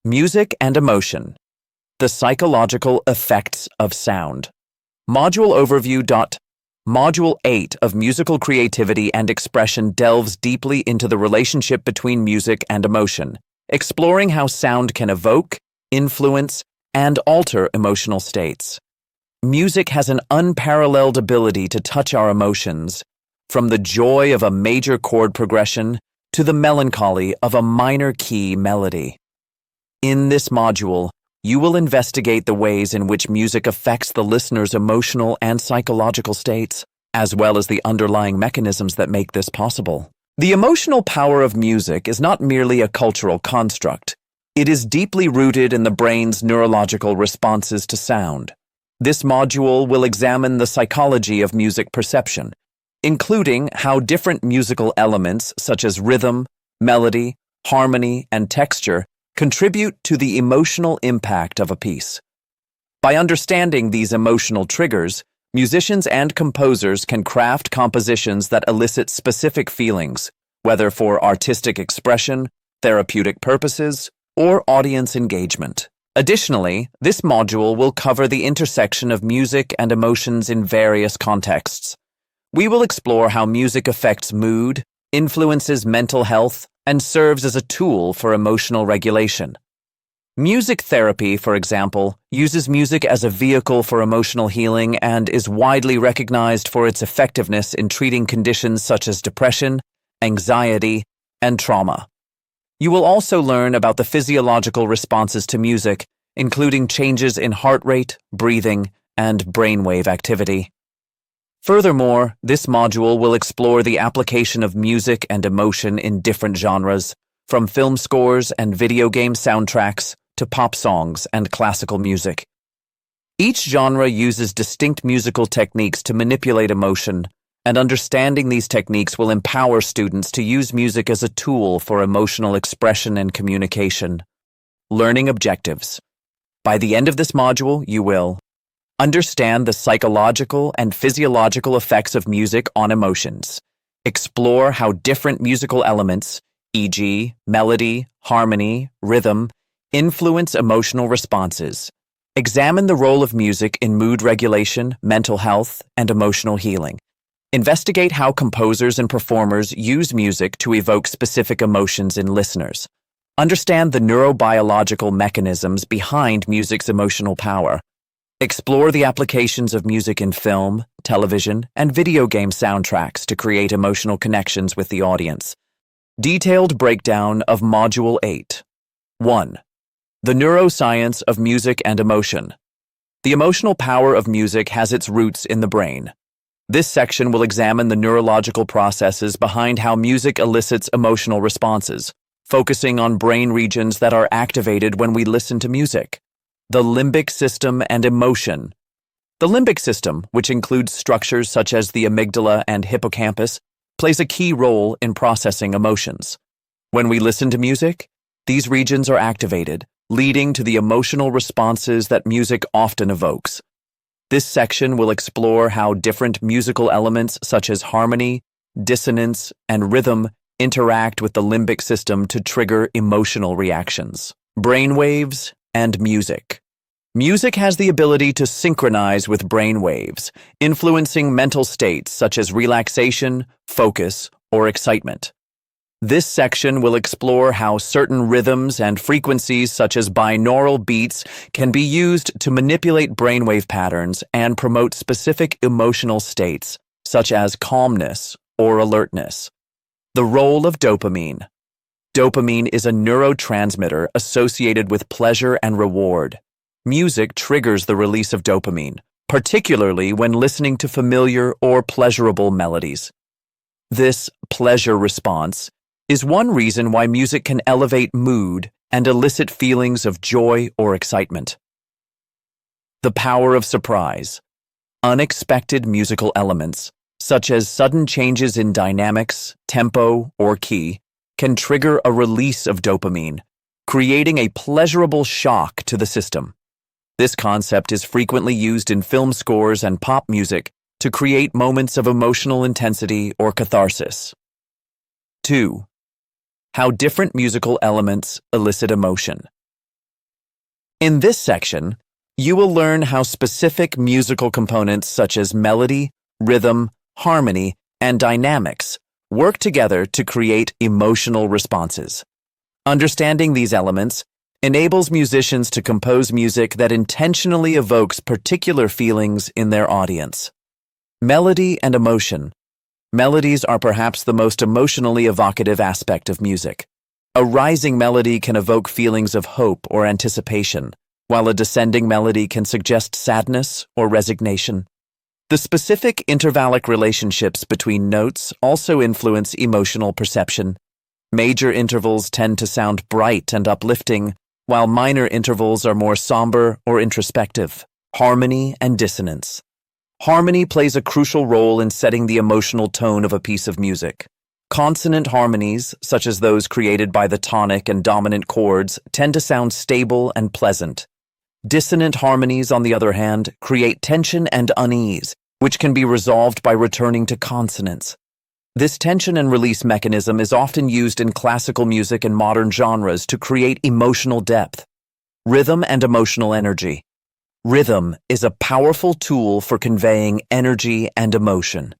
Music and Emotion: The Psychological Effects of Sound. Module Overview. Module 8 of Musical Creativity and Expression delves deeply into the relationship between music and emotion, exploring how sound can evoke, influence, and alter emotional states. Music has an unparalleled ability to touch our emotions, from the joy of a major chord progression to the melancholy of a minor key melody. In this module, you will investigate the ways in which music affects the listener's emotional and psychological states, as well as the underlying mechanisms that make this possible. The emotional power of music is not merely a cultural construct. It is deeply rooted in the brain's neurological responses to sound. This module will examine the psychology of music perception, including how different musical elements such as rhythm, melody, harmony, and texture contribute to the emotional impact of a piece. By understanding these emotional triggers, musicians and composers can craft compositions that elicit specific feelings, whether for artistic expression, therapeutic purposes, or audience engagement. Additionally, this module will cover the intersection of music and emotions in various contexts. We will explore how music affects mood, influences mental health, and serves as a tool for emotional regulation. Music therapy, for example, uses music as a vehicle for emotional healing and is widely recognized for its effectiveness in treating conditions such as depression, anxiety, and trauma. You will also learn about the physiological responses to music, including changes in heart rate, breathing, and brainwave activity. Furthermore, this module will explore the application of music and emotion in different genres, from film scores and video game soundtracks to pop songs and classical music. Each genre uses distinct musical techniques to manipulate emotion, and understanding these techniques will empower students to use music as a tool for emotional expression and communication. Learning objectives. By the end of this module, you will understand the psychological and physiological effects of music on emotions. Explore how different musical elements, e.g., melody, harmony, rhythm, influence emotional responses. Examine the role of music in mood regulation, mental health, and emotional healing. Investigate how composers and performers use music to evoke specific emotions in listeners. Understand the neurobiological mechanisms behind music's emotional power. Explore the applications of music in film, television, and video game soundtracks to create emotional connections with the audience. Detailed breakdown of Module 8. 1. The neuroscience of music and emotion. The emotional power of music has its roots in the brain. This section will examine the neurological processes behind how music elicits emotional responses, focusing on brain regions that are activated when we listen to music. The limbic system and emotion. The limbic system, which includes structures such as the amygdala and hippocampus, plays a key role in processing emotions. When we listen to music, these regions are activated, leading to the emotional responses that music often evokes. This section will explore how different musical elements such as harmony, dissonance, and rhythm interact with the limbic system to trigger emotional reactions. Brainwaves and music. Music has the ability to synchronize with brain waves, influencing mental states such as relaxation, focus, or excitement. This section will explore how certain rhythms and frequencies such as binaural beats can be used to manipulate brainwave patterns and promote specific emotional states, such as calmness or alertness. The role of dopamine. Dopamine is a neurotransmitter associated with pleasure and reward. Music triggers the release of dopamine, particularly when listening to familiar or pleasurable melodies. This pleasure response is one reason why music can elevate mood and elicit feelings of joy or excitement. The power of surprise. Unexpected musical elements, such as sudden changes in dynamics, tempo, or key, can trigger a release of dopamine, creating a pleasurable shock to the system. This concept is frequently used in film scores and pop music to create moments of emotional intensity or catharsis. 2. How different musical elements elicit emotion. In this section, you will learn how specific musical components such as melody, rhythm, harmony, and dynamics work together to create emotional responses. Understanding these elements enables musicians to compose music that intentionally evokes particular feelings in their audience. Melody and emotion. Melodies are perhaps the most emotionally evocative aspect of music. A rising melody can evoke feelings of hope or anticipation, while a descending melody can suggest sadness or resignation. The specific intervallic relationships between notes also influence emotional perception. Major intervals tend to sound bright and uplifting, while minor intervals are more somber or introspective. Harmony and dissonance. Harmony plays a crucial role in setting the emotional tone of a piece of music. Consonant harmonies, such as those created by the tonic and dominant chords, tend to sound stable and pleasant. Dissonant harmonies, on the other hand, create tension and unease, which can be resolved by returning to consonants. This tension and release mechanism is often used in classical music and modern genres to create emotional depth. Rhythm and emotional energy. Rhythm is a powerful tool for conveying energy and emotion.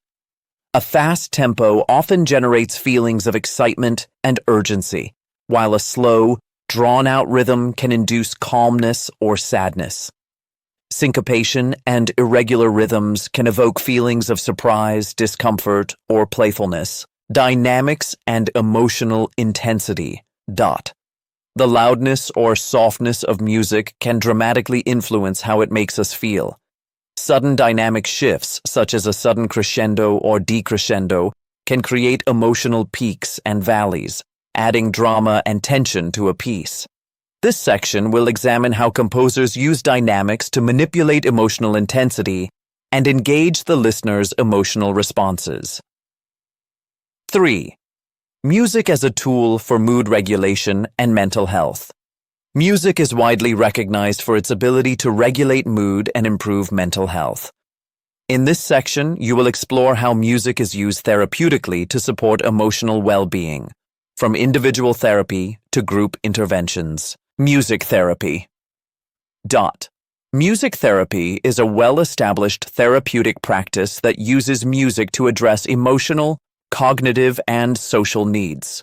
A fast tempo often generates feelings of excitement and urgency, while a slow, drawn-out rhythm can induce calmness or sadness. Syncopation and irregular rhythms can evoke feelings of surprise, discomfort, or playfulness. Dynamics and emotional intensity. The loudness or softness of music can dramatically influence how it makes us feel. Sudden dynamic shifts, such as a sudden crescendo or decrescendo, can create emotional peaks and valleys, adding drama and tension to a piece. This section will examine how composers use dynamics to manipulate emotional intensity and engage the listener's emotional responses. 3. Music as a tool for mood regulation and mental health. Music is widely recognized for its ability to regulate mood and improve mental health. In this section, you will explore how music is used therapeutically to support emotional well-being, from individual therapy to group interventions. Music therapy. Music therapy is a well-established therapeutic practice that uses music to address emotional, cognitive, and social needs.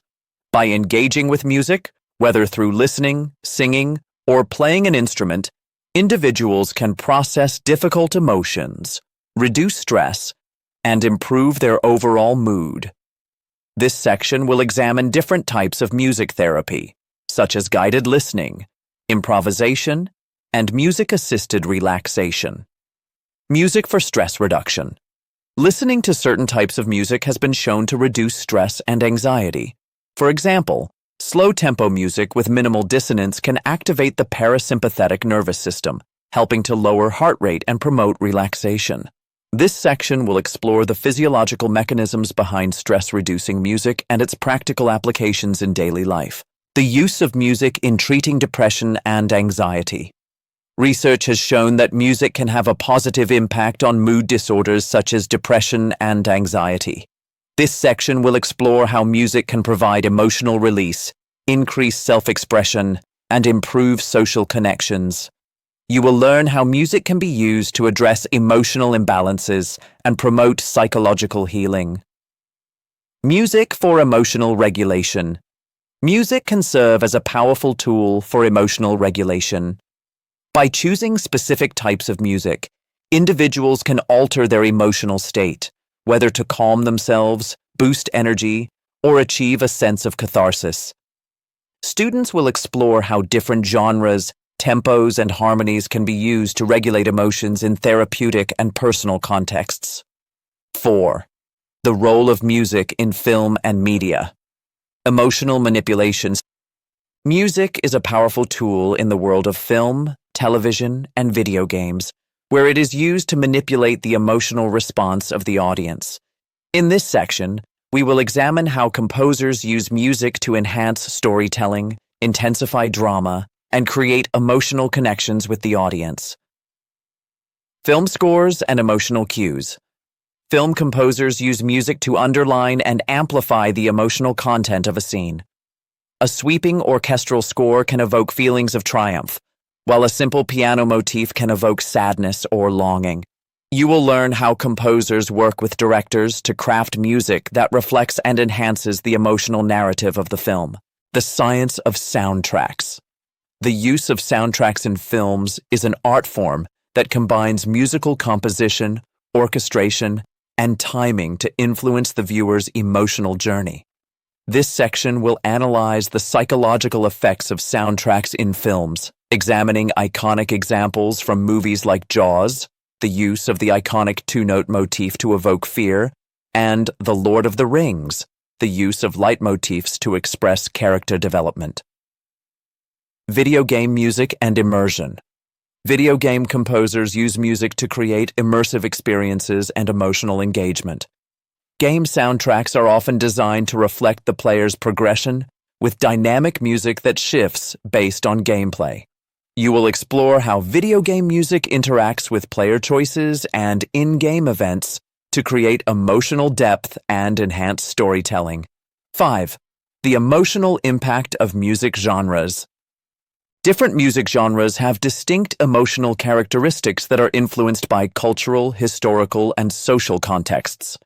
By engaging with music, whether through listening, singing, or playing an instrument, individuals can process difficult emotions, reduce stress, and improve their overall mood. This section will examine different types of music therapy, such as guided listening, improvisation, and music-assisted relaxation. Music for stress reduction. Listening to certain types of music has been shown to reduce stress and anxiety. For example, slow-tempo music with minimal dissonance can activate the parasympathetic nervous system, helping to lower heart rate and promote relaxation. This section will explore the physiological mechanisms behind stress-reducing music and its practical applications in daily life. The use of music in treating depression and anxiety. Research has shown that music can have a positive impact on mood disorders such as depression and anxiety. This section will explore how music can provide emotional release, increase self-expression, and improve social connections. You will learn how music can be used to address emotional imbalances and promote psychological healing. Music for emotional regulation. Music can serve as a powerful tool for emotional regulation. By choosing specific types of music, individuals can alter their emotional state, whether to calm themselves, boost energy, or achieve a sense of catharsis. Students will explore how different genres, tempos, and harmonies can be used to regulate emotions in therapeutic and personal contexts. 4. The role of music in film and media. Emotional manipulations. Music is a powerful tool in the world of film, television, and video games, where it is used to manipulate the emotional response of the audience. In this section, we will examine how composers use music to enhance storytelling, intensify drama, and create emotional connections with the audience. Film scores and emotional cues. Film composers use music to underline and amplify the emotional content of a scene. A sweeping orchestral score can evoke feelings of triumph, while a simple piano motif can evoke sadness or longing. You will learn how composers work with directors to craft music that reflects and enhances the emotional narrative of the film. The science of soundtracks. The use of soundtracks in films is an art form that combines musical composition, orchestration, and timing to influence the viewer's emotional journey. This section will analyze the psychological effects of soundtracks in films, examining iconic examples from movies like Jaws, the use of the iconic two-note motif to evoke fear, and The Lord of the Rings, the use of leitmotifs to express character development. Video game music and immersion. Video game composers use music to create immersive experiences and emotional engagement. Game soundtracks are often designed to reflect the player's progression, with dynamic music that shifts based on gameplay. You will explore how video game music interacts with player choices and in-game events to create emotional depth and enhance storytelling. 5. The emotional impact of music genres. Different music genres have distinct emotional characteristics that are influenced by cultural, historical, and social contexts.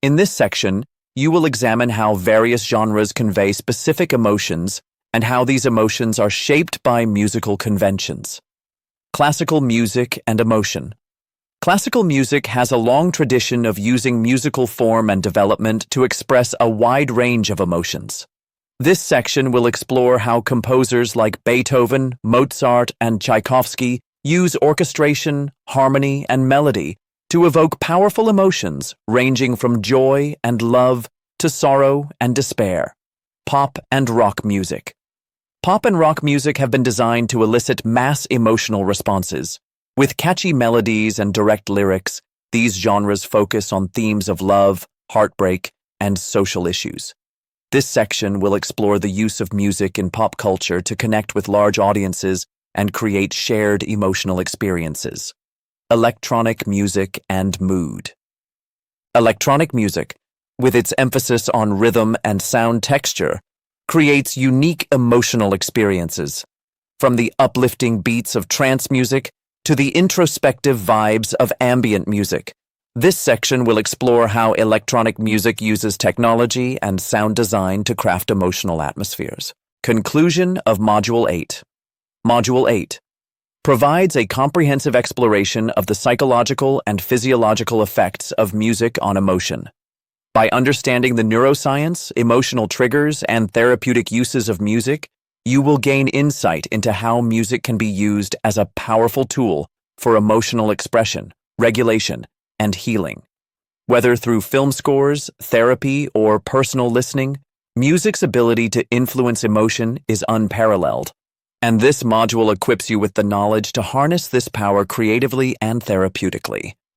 In this section, you will examine how various genres convey specific emotions and how these emotions are shaped by musical conventions. Classical music and emotion. Classical music has a long tradition of using musical form and development to express a wide range of emotions. This section will explore how composers like Beethoven, Mozart, and Tchaikovsky use orchestration, harmony, and melody to evoke powerful emotions ranging from joy and love to sorrow and despair. Pop and rock music. Pop and rock music have been designed to elicit mass emotional responses. With catchy melodies and direct lyrics, these genres focus on themes of love, heartbreak, and social issues. This section will explore the use of music in pop culture to connect with large audiences and create shared emotional experiences. Electronic music and mood. Electronic music, with its emphasis on rhythm and sound texture, creates unique emotional experiences, from the uplifting beats of trance music to the introspective vibes of ambient music. This section will explore how electronic music uses technology and sound design to craft emotional atmospheres. Conclusion of Module 8. Module 8 provides a comprehensive exploration of the psychological and physiological effects of music on emotion. By understanding the neuroscience, emotional triggers, and therapeutic uses of music, you will gain insight into how music can be used as a powerful tool for emotional expression, regulation, and healing. Whether through film scores, therapy, or personal listening, music's ability to influence emotion is unparalleled. And this module equips you with the knowledge to harness this power creatively and therapeutically.